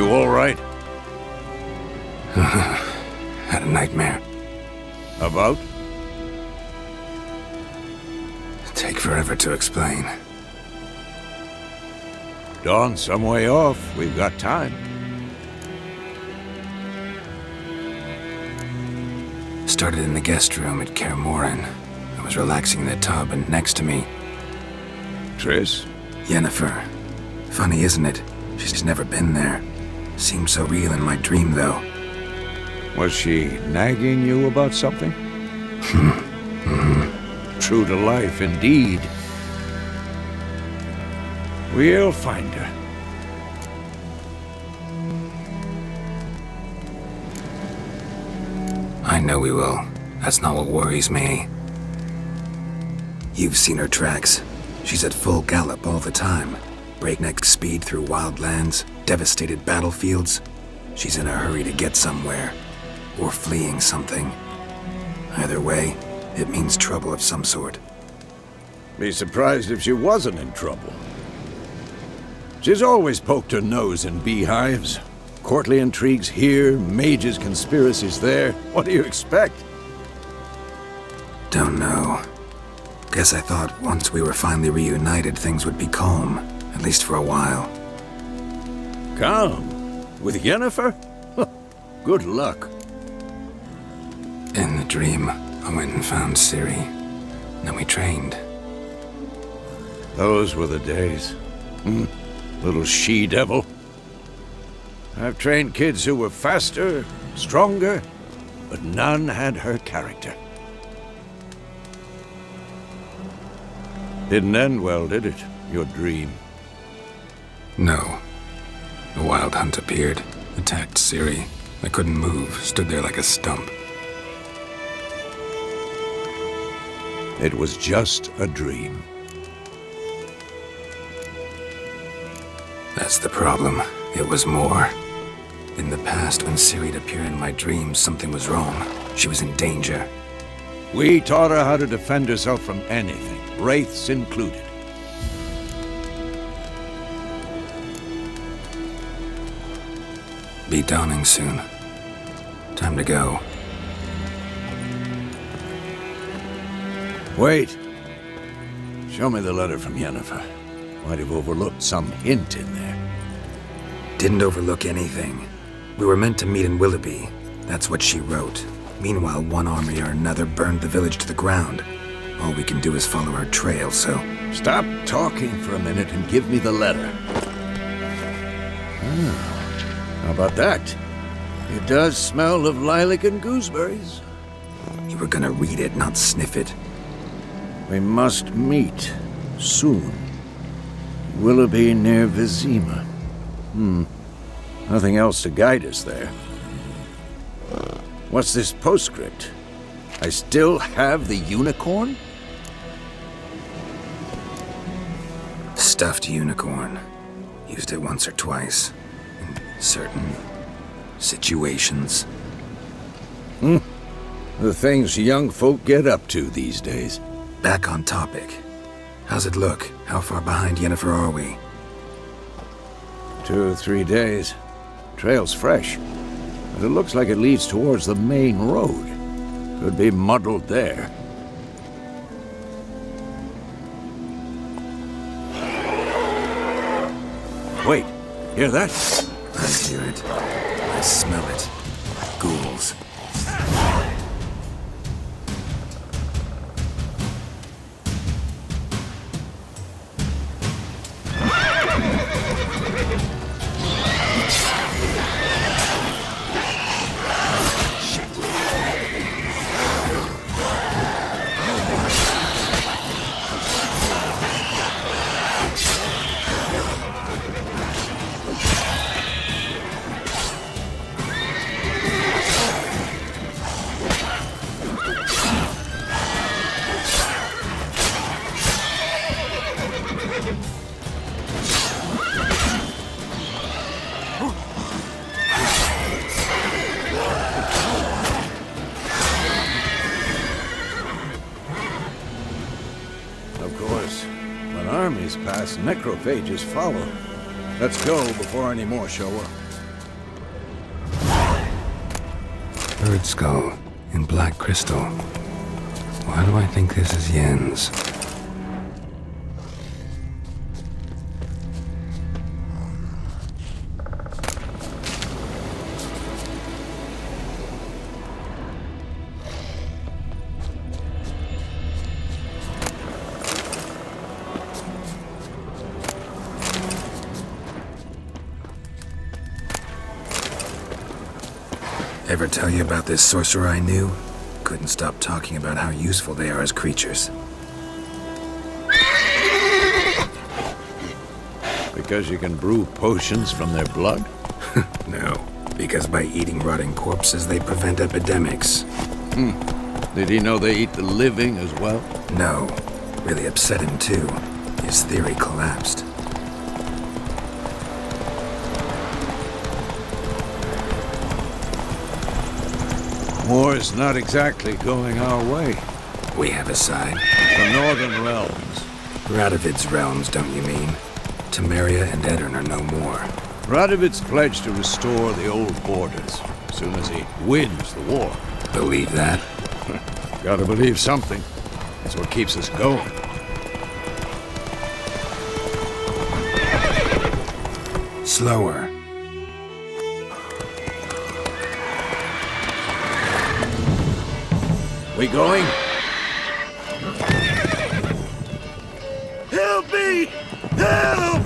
You all right? Had a nightmare. About? Take forever to explain. Dawn's some way off. We've got time. Started in the guest room at Kaer Morhen. I was relaxing in the tub, and next to me, Triss? Yennefer. Funny, isn't it? She's never been there. Seemed so real in my dream, though. Was she nagging you about something? True to life, indeed. We'll find her. I know we will. That's not what worries me. You've seen her tracks. She's at full gallop all the time. Breakneck speed through wild lands, devastated battlefields. She's in a hurry to get somewhere. Or fleeing something. Either way, it means trouble of some sort. Be surprised if she wasn't in trouble. She's always poked her nose in beehives. Courtly intrigues here, mages' conspiracies there. What do you expect? Don't know. Guess I thought once we were finally reunited, things would be calm. At least for a while. Calm? With Yennefer? Good luck. In the dream, I went and found Ciri. Then we trained. Those were the days. Little she-devil. I've trained kids who were faster, stronger, but none had her character. Didn't end well, did it? Your dream? No. A wild hunt appeared, attacked Ciri. I couldn't move, stood there like a stump. It was just a dream. That's the problem. It was more. In the past, when Ciri'd appear in my dreams, something was wrong. She was in danger. We taught her how to defend herself from anything, wraiths included. Be dawning soon. Time to go. Wait. Show me the letter from Yennefer. Might have overlooked some hint in there. Didn't overlook anything. We were meant to meet in Willoughby. That's what she wrote. Meanwhile, one army or another burned the village to the ground. All we can do is follow her trail, so... Stop talking for a minute and give me the letter. How about that? It does smell of lilac and gooseberries. You were gonna read it, not sniff it. We must meet. Soon. Willoughby near Vizima. Nothing else to guide us there. What's this postscript? I still have the unicorn? Stuffed unicorn. Used it once or twice. In certain situations. The things young folk get up to these days. Back on topic. How's it look? How far behind Yennefer are we? 2 or 3 days. Trail's fresh. But it looks like it leads towards the main road. Could be muddled there. Wait, hear that? I hear it. I smell it. Ghouls. Armies pass, necrophages follow. Let's go before any more show up. bird skull in black crystal. Why do I think this is Yen's? Ever tell you about this sorcerer I knew? Couldn't stop talking about how useful they are as creatures. Because you can brew potions from their blood? No, because by eating rotting corpses, they prevent epidemics. Did he know they eat the living as well? No, really upset him too. His theory collapsed. War's not exactly going our way. We have a side. The Northern Realms. Radovid's realms, don't you mean? Temeria and Edirn are no more. Radovid's pledged to restore the old borders as soon as he wins the war. Believe that? Gotta believe something. That's what keeps us going. Slower. We going? Help me! Help!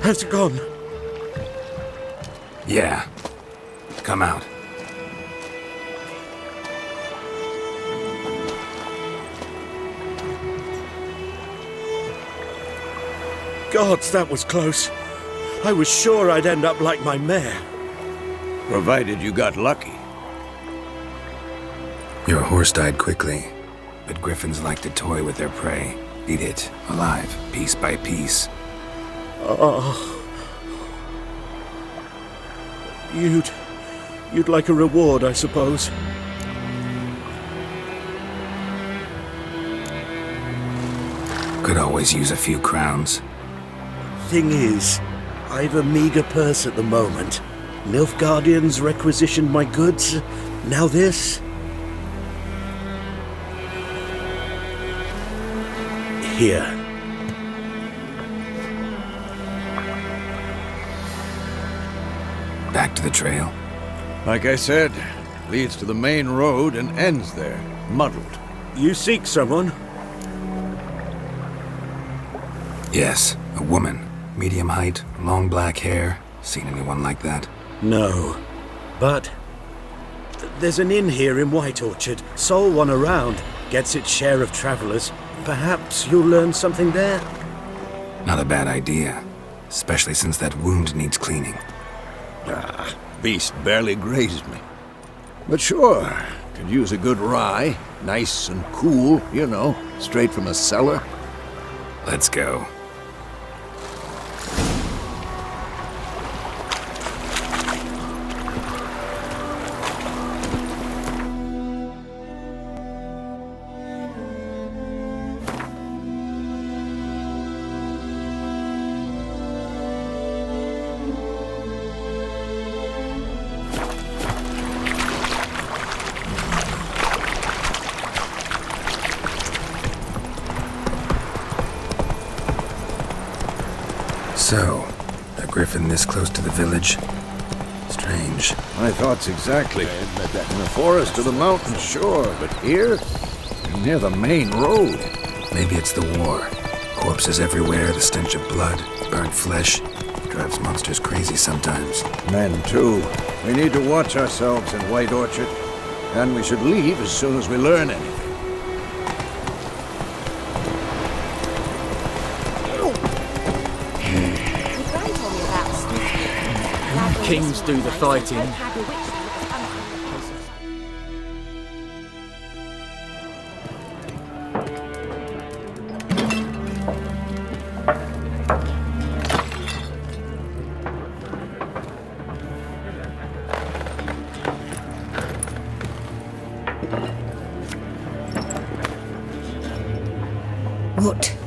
Has it gone? Yeah. Come out. Gods, that was close. I was sure I'd end up like my mare. Provided you got lucky. Your horse died quickly, but griffins like to toy with their prey. Eat it, alive, piece by piece. Oh. You'd like a reward, I suppose. Could always use a few crowns. Thing is, I've a meager purse at the moment. Nilfgaardians requisitioned my goods. Now this. Here. Back to the trail. Like I said, leads to the main road and ends there, muddled. You seek someone? Yes, a woman. Medium height, long black hair. Seen anyone like that? No. But there's an inn here in White Orchard. Sole one around. Gets its share of travelers. Perhaps you'll learn something there? Not a bad idea. Especially since that wound needs cleaning. Beast barely grazed me. But sure, could use a good rye. Nice and cool, you know, straight from a cellar. Let's go. So, a griffin this close to the village? Strange. My thoughts exactly. In the forest or the mountains, sure, but here? Near the main road. Maybe it's the war. Corpses everywhere, the stench of blood, burnt flesh. Drives monsters crazy sometimes. Men, too. We need to watch ourselves in White Orchard, and we should leave as soon as we learn anything. Kings do the fighting. What?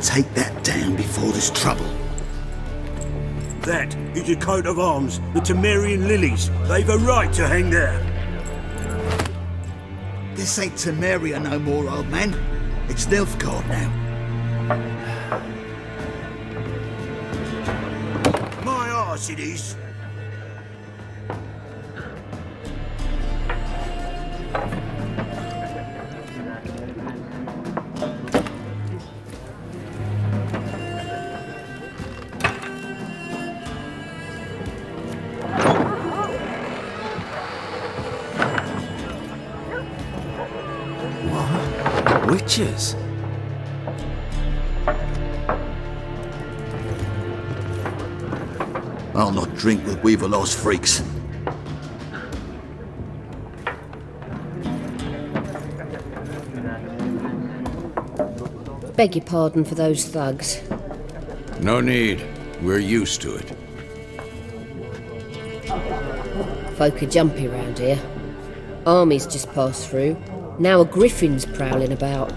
Take that down before there's trouble. That is a coat of arms, the Temerian lilies. They've a right to hang there. This ain't Temeria no more, old man. It's Nilfgaard now. My arse it is. Witches? I'll not drink with Weaverlaw's freaks. Beg your pardon for those thugs. No need. We're used to it. Folk are jumpy round here. Armies just passed through. Now a griffin's prowling about.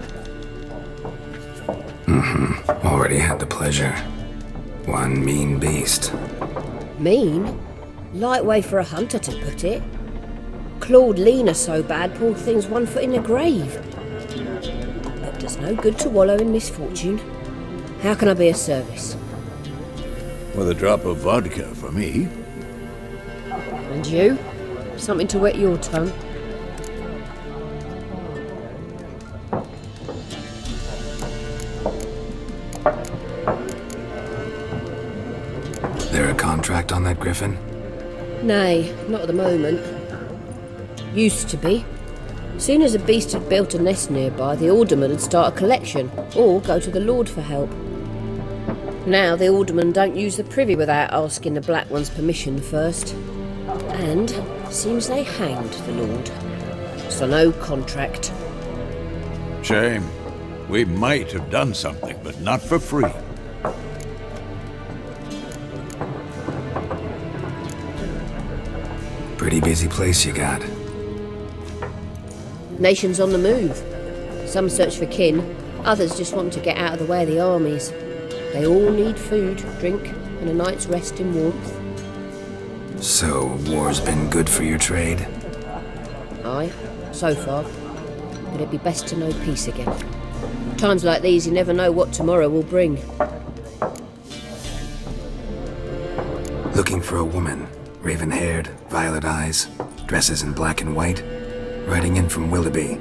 Already had the pleasure. One mean beast. Mean? Light way for a hunter to put it. Clawed Lena so bad, poor thing's 1 foot in the grave. But there's no good to wallow in misfortune. How can I be of service? With a drop of vodka for me. And you? Something to wet your tongue? There a contract on that griffin? Nay, not at the moment. Used to be. Soon as a beast had built a nest nearby, the alderman would start a collection, or go to the Lord for help. Now the alderman don't use the privy without asking the Black One's permission first. And seems they hanged the Lord. So no contract. Shame. We might have done something, but not for free. Pretty busy place you got. Nations on the move. Some search for kin, others just want to get out of the way of the armies. They all need food, drink, and a night's rest in warmth. So, war's been good for your trade? Aye, so far. But it'd be best to know peace again. Times like these, you never know what tomorrow will bring. Looking for a woman. Raven-haired, violet eyes, dresses in black and white. Riding in from Willoughby.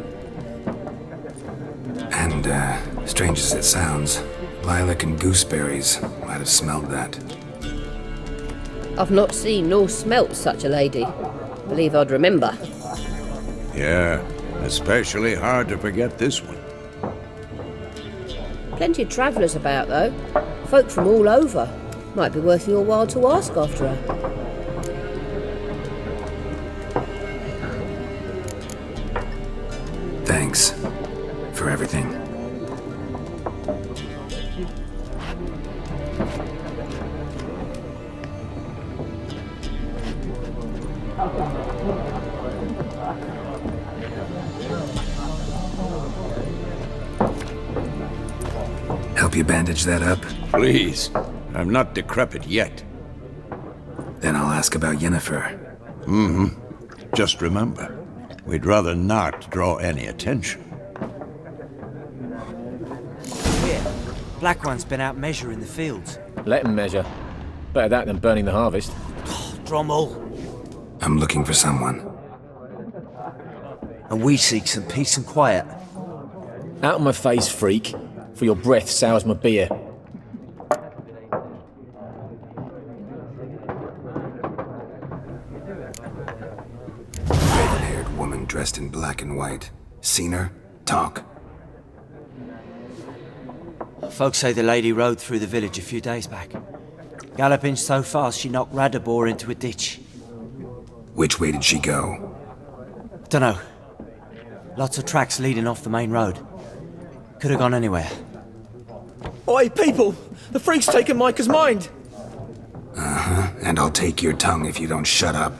And, strange as it sounds, lilac and gooseberries might have smelled that. I've not seen nor smelt such a lady. Believe I'd remember. Yeah, especially hard to forget this one. Plenty of travellers about, though. Folk from all over. Might be worth your while to ask after her. Thanks for everything. Help you bandage that up? Please. I'm not decrepit yet. Then I'll ask about Yennefer. Just remember, we'd rather not draw any attention. Here, Black One's been out measuring the fields. Let him measure. Better that than burning the harvest. Drommel. I'm looking for someone. And we seek some peace and quiet. Out of my face, freak, for your breath sours my beer. woman dressed in black and white. Seen her? Talk. Folks say the lady rode through the village a few days back. Galloping so fast she knocked Radabor into a ditch. Which way did she go? Dunno. Lots of tracks leading off the main road. Could have gone anywhere. Oi, people! The freak's taken Micah's mind! Uh-huh, and I'll take your tongue if you don't shut up.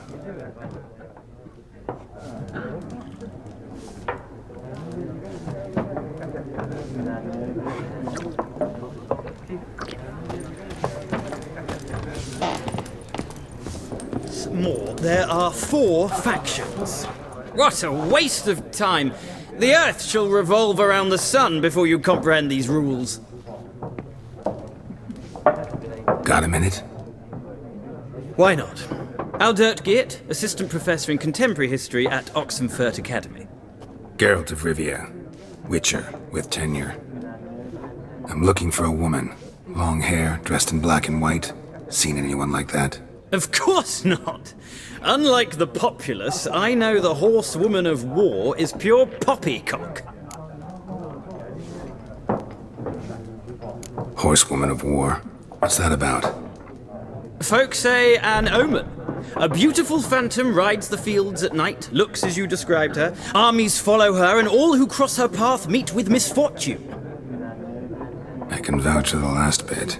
More. There are 4 factions. What a waste of time! The Earth shall revolve around the sun before you comprehend these rules. Got a minute? Why not? Aldert Geert, Assistant Professor in Contemporary History at Oxenfurt Academy. Geralt of Rivia. Witcher, with tenure. I'm looking for a woman. Long hair, dressed in black and white. Seen anyone like that? Of course not! Unlike the populace, I know the horsewoman of war is pure poppycock. Horsewoman of war? What's that about? Folk say an omen. A beautiful phantom rides the fields at night, looks as you described her. Armies follow her, and all who cross her path meet with misfortune. I can vouch for the last bit.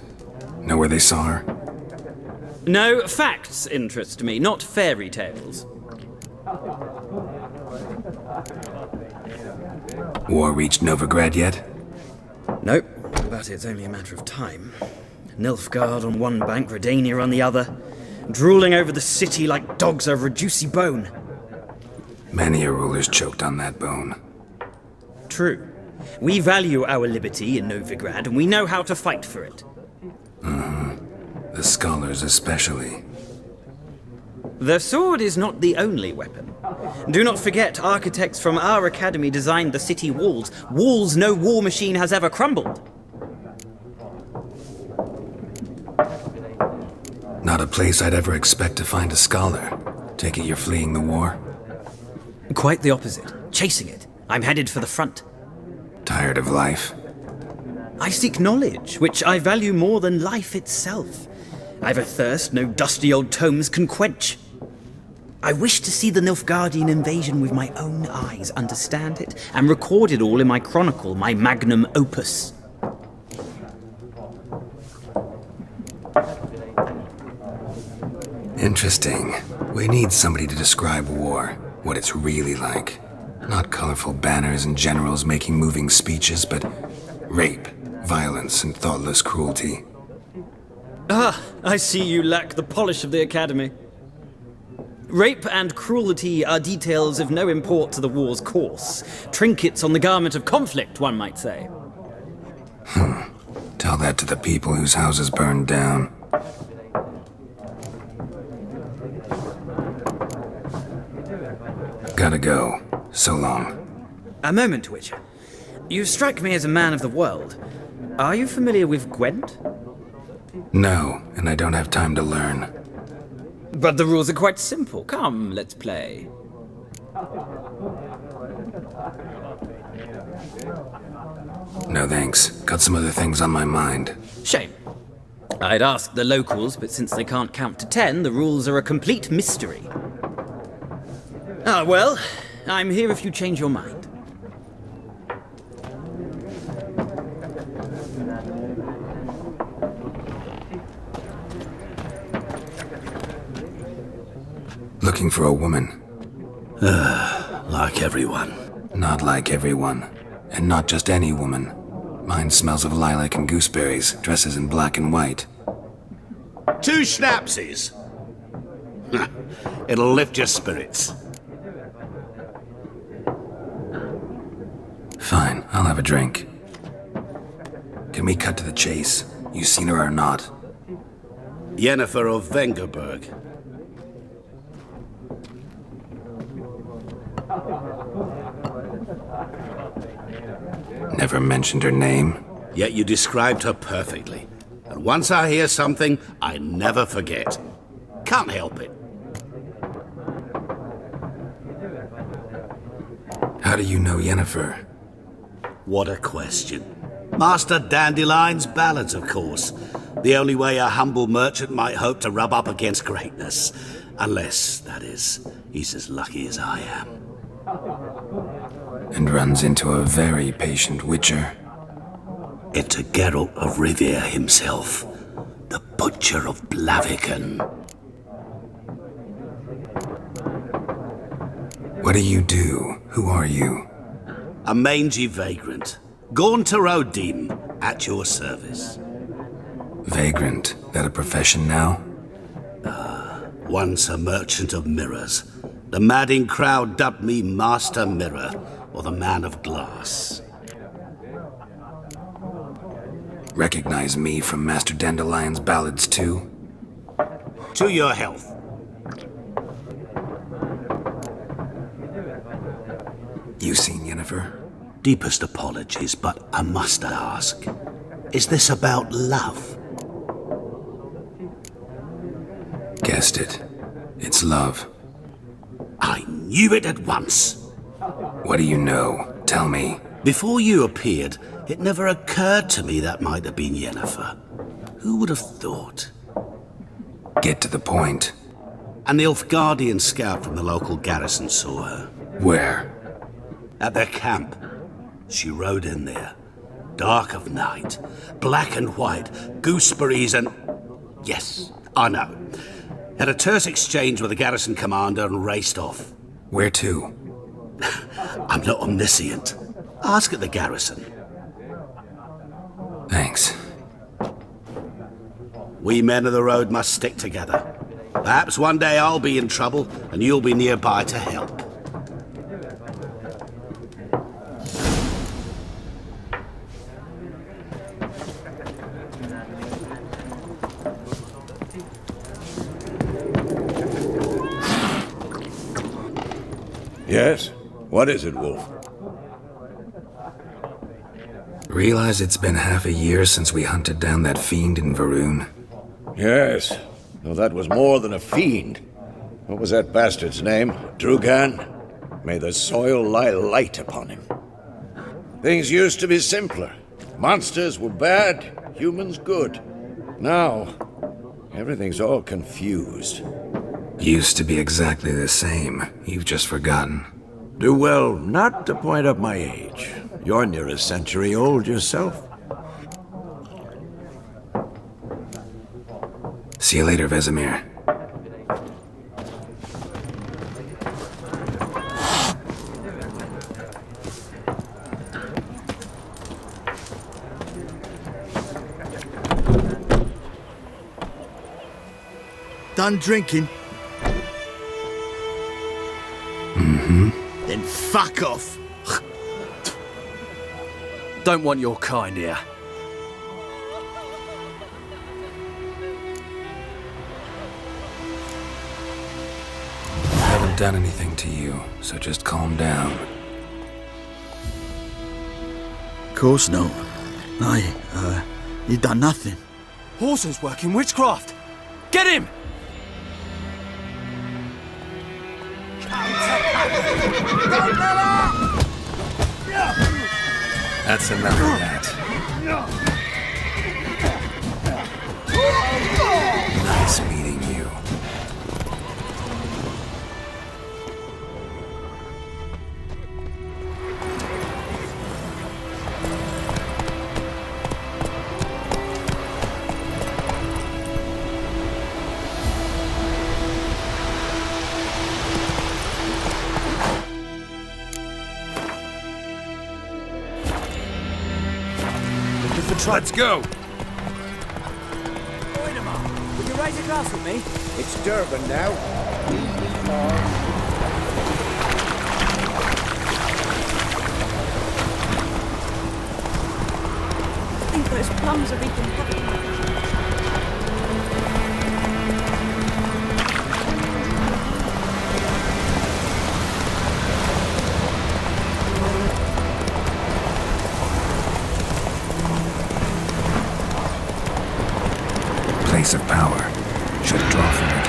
Know where they saw her? No, facts interest me, not fairy tales. War reached Novigrad yet? Nope, but it's only a matter of time. Nilfgaard on one bank, Redania on the other, drooling over the city like dogs over a juicy bone. Many a ruler's choked on that bone. True. We value our liberty in Novigrad, and we know how to fight for it. The scholars especially. The sword is not the only weapon. Do not forget, architects from our academy designed the city walls. Walls no war machine has ever crumbled. Not a place I'd ever expect to find a scholar. Take it you're fleeing the war? Quite the opposite. Chasing it. I'm headed for the front. Tired of life? I seek knowledge, which I value more than life itself. I've a thirst no dusty old tomes can quench. I wish to see the Nilfgaardian invasion with my own eyes, understand it, and record it all in my chronicle, my magnum opus. Interesting. We need somebody to describe war, what it's really like. Not colorful banners and generals making moving speeches, but rape, violence, and thoughtless cruelty. Ah, I see you lack the polish of the academy. Rape and cruelty are details of no import to the war's course. Trinkets on the garment of conflict, one might say. Tell that to the people whose houses burned down. Gotta go. So long. A moment, Witcher. You strike me as a man of the world. Are you familiar with Gwent? No, and I don't have time to learn. But the rules are quite simple. Come, let's play. No thanks. Got some other things on my mind. Shame. I'd ask the locals, but since they can't count to 10, the rules are a complete mystery. Ah, well, I'm here if you change your mind. Looking for a woman. Like everyone. Not like everyone. And not just any woman. Mine smells of lilac and gooseberries, dresses in black and white. 2 schnapsies. It'll lift your spirits. Fine, I'll have a drink. Can we cut to the chase? You seen her or not? Yennefer of Vengerberg. Never mentioned her name. Yet you described her perfectly. And once I hear something, I never forget. Can't help it. do you know Yennefer? What a question. Master Dandelion's ballads, of course. The only way a humble merchant might hope to rub up against greatness. Unless, that is, he's as lucky as I am. And runs into a very patient witcher. Into Geralt of Rivia himself, the Butcher of Blaviken. What do you do? Who are you? A mangy vagrant. Gaunter O'Dim, at your service. Vagrant. That a profession now? Once a merchant of mirrors. The madding crowd dubbed me Master Mirror, or the Man of Glass. Recognize me from Master Dandelion's ballads too? To your health. You seen Yennefer? Deepest apologies, but I must ask. Is this about love? Guessed it. It's love. I knew it at once. What do you know? Tell me. Before you appeared, it never occurred to me that might have been Yennefer. Who would have thought? Get to the point. An Nilfgaardian scout from the local garrison saw her. Where? At their camp. She rode in there. Dark of night. Black and white. Gooseberries and... Yes, I know. Had a terse exchange with the garrison commander and raced off. Where to? I'm not omniscient. Ask at the garrison. Thanks. We men of the road must stick together. Perhaps one day I'll be in trouble and you'll be nearby to help. Yes? What is it, Wolf? Realize it's been half a year since we hunted down that fiend in Varun? Yes. Though that was more than a fiend. What was that bastard's name? Drugan? May the soil lie light upon him. Things used to be simpler. Monsters were bad, humans good. Now, everything's all confused. Used to be exactly the same. You've just forgotten. Do well not to point up my age. You're near a century old yourself. See you later, Vesemir. Done drinking? Then fuck off. Don't want your kind here. I haven't done anything to you, so just calm down. Course no. You done nothing. Horses working witchcraft. Get him! That's enough of that. Nice meeting you. Let's go! Would you raise a glass with me? It's Durban now. I think those plums have eaten heavily. Place of power. Should draw from it.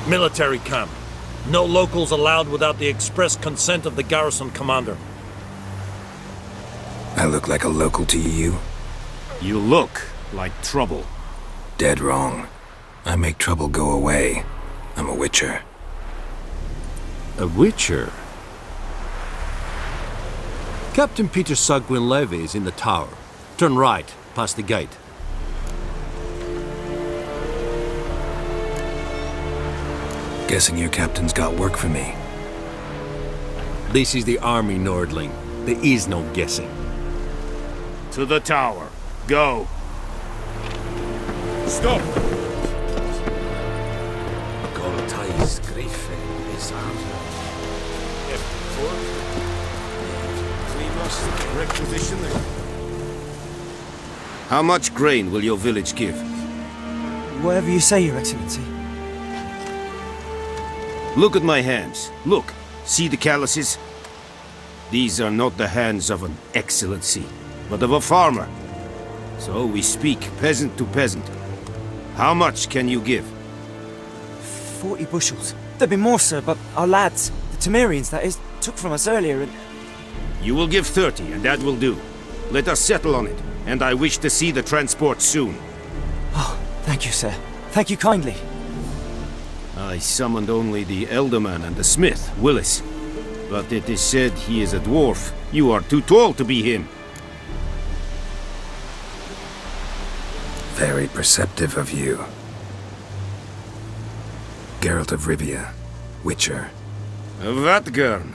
Military camp. No locals allowed without the express consent of the garrison commander. I look like a local to you? You look like trouble. Dead wrong. I make trouble go away. I'm a witcher. A witcher? Captain Peter Sagwin Levy is in the tower. Turn right, past the gate. Guessing your captain's got work for me. This is the army, Nordling. There is no guessing. To the tower. Go. Stop! Requisition there. How much grain will your village give? Whatever you say, Your Excellency. Look at my hands. Look. See the calluses? These are not the hands of an excellency, but of a farmer. So we speak peasant to peasant. How much can you give? 40 bushels. There'd be more, sir, but our lads, the Temerians, that is, took from us earlier and... You will give 30, and that will do. Let us settle on it, and I wish to see the transport soon. Oh, thank you, sir. Thank you kindly. I summoned only the Elderman and the smith, Willis. But it is said he is a dwarf. You are too tall to be him. Very perceptive of you. Geralt of Rivia, Witcher. Vatgern.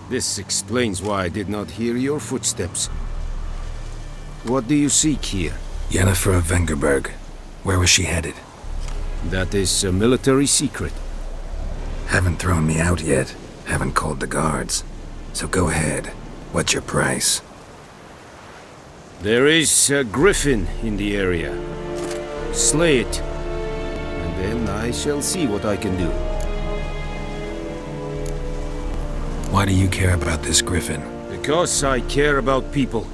This explains why I did not hear your footsteps. What do you seek here? Yennefer of Vengerberg. Where was she headed? That is a military secret. Haven't thrown me out yet. Haven't called the guards. So go ahead. What's your price? There is a griffin in the area. Slay it. And then I shall see what I can do. Why do you care about this griffin? Because I care about people.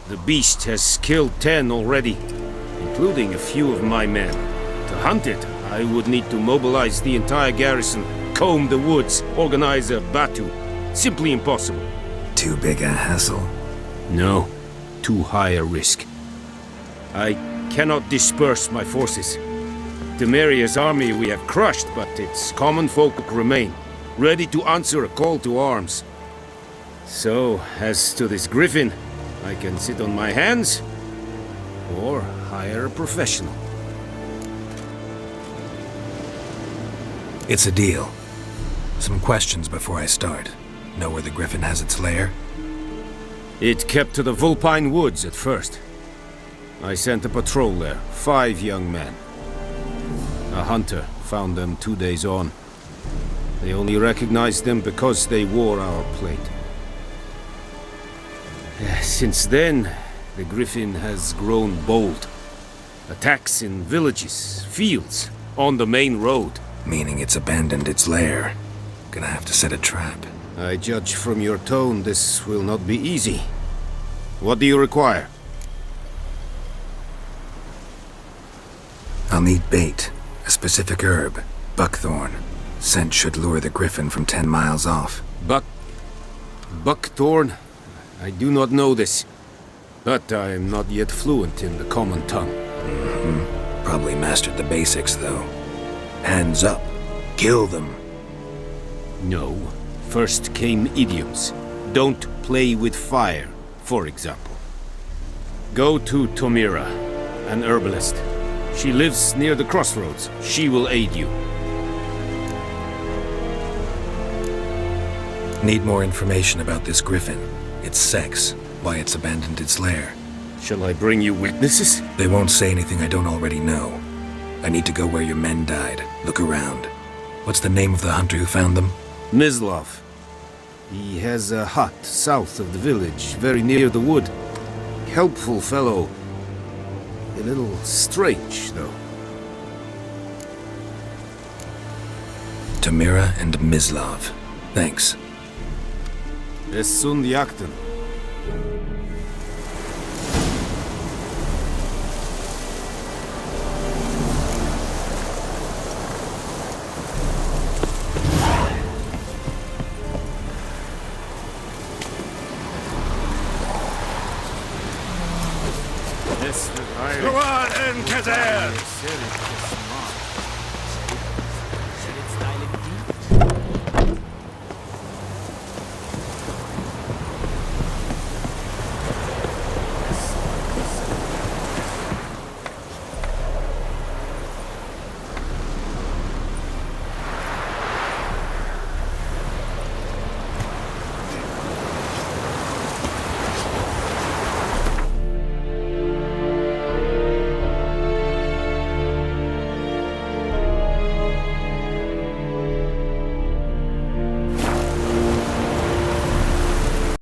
The beast has killed 10 already, including a few of my men. To hunt it, I would need to mobilize the entire garrison, comb the woods, organize a batu. Simply impossible. Too big a hassle? No, too high a risk. I cannot disperse my forces. Temeria's army we have crushed, but its common folk remain, ready to answer a call to arms. So, as to this griffin, I can sit on my hands, or hire a professional. It's a deal. Some questions before I start. Know where the griffin has its lair? It kept to the Vulpine Woods at first. I sent a patrol there, 5 young men. A hunter found them 2 days on. They only recognized them because they wore our plate. Since then, the griffin has grown bold. Attacks in villages, fields, on the main road. Meaning it's abandoned its lair. Gonna have to set a trap. I judge from your tone this will not be easy. What do you require? I'll need bait. A specific herb. Buckthorn. Scent should lure the griffin from 10 miles off. Buckthorn? I do not know this. But I am not yet fluent in the common tongue. Probably mastered the basics, though. Hands up. Kill them. No. First came idioms. Don't play with fire, for example. Go to Tomira, an herbalist. She lives near the crossroads. She will aid you. Need more information about this griffin. Its sex, why it's abandoned its lair. Shall I bring you witnesses? They won't say anything I don't already know. I need to go where your men died. Look around. What's the name of the hunter who found them? Mislav. He has a hut south of the village, very near the wood. Helpful fellow. A little strange, though. Tomira and Mislav. Thanks. Essun yaktın. Ruan en Kazer!